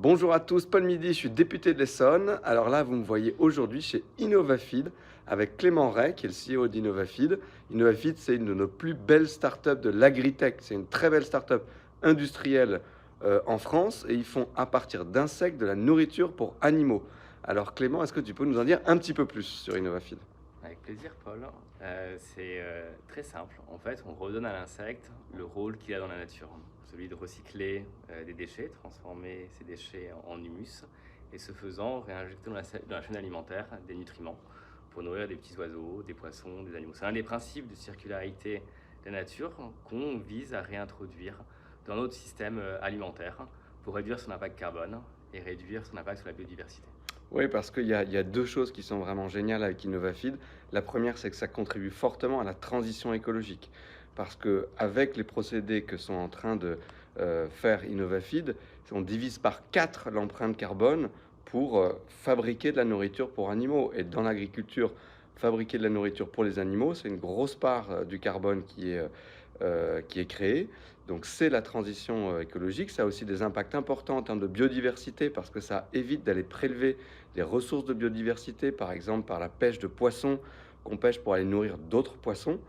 Bonjour à tous, Paul Midi, je suis député de l'Essonne. Alors là, vous me voyez aujourd'hui chez Innovafeed avec Clément Ray, qui est le CEO d'Innovafeed. Innovafeed, c'est une de nos plus belles startups de l'agritech. C'est une très belle startup industrielle en France et ils font à partir d'insectes de la nourriture pour animaux. Alors Clément, est-ce que tu peux nous en dire un petit peu plus sur Innovafeed? Avec plaisir, Paul. C'est très simple. En fait, on redonne à l'insecte le rôle qu'il a dans la nature, celui de recycler des déchets, transformer ces déchets en humus, et ce faisant, réinjecter dans la chaîne alimentaire des nutriments pour nourrir des petits oiseaux, des poissons, des animaux. C'est un des principes de circularité de la nature qu'on vise à réintroduire dans notre système alimentaire pour réduire son impact carbone et réduire son impact sur la biodiversité. Oui, parce qu'il y a deux choses qui sont vraiment géniales avec Innovafeed. La première, c'est que ça contribue fortement à la transition écologique. Parce qu'avec les procédés que sont en train de faire Innovafeed, on divise par 4 l'empreinte carbone pour fabriquer de la nourriture pour animaux. Et dans l'agriculture, fabriquer de la nourriture pour les animaux, c'est une grosse part du carbone qui est créée. Donc c'est la transition écologique. Ça a aussi des impacts importants en termes de biodiversité parce que ça évite d'aller prélever des ressources de biodiversité, par exemple par la pêche de poissons qu'on pêche pour aller nourrir d'autres poissons.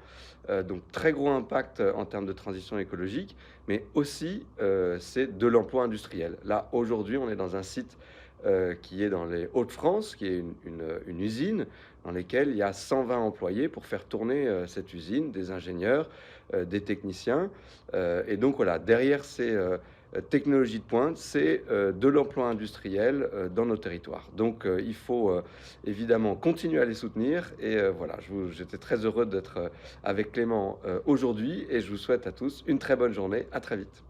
Donc très gros impact en termes de transition écologique, mais aussi c'est de l'emploi industriel. Là, aujourd'hui, on est dans un site qui est dans les Hauts-de-France, qui est une usine dans laquelle il y a 120 employés pour faire tourner cette usine, des ingénieurs, des techniciens. Et donc voilà, derrière ces technologies de pointe, c'est de l'emploi industriel dans nos territoires. Donc il faut évidemment continuer à les soutenir. Et voilà, j'étais très heureux d'être avec Clément aujourd'hui et je vous souhaite à tous une très bonne journée. À très vite.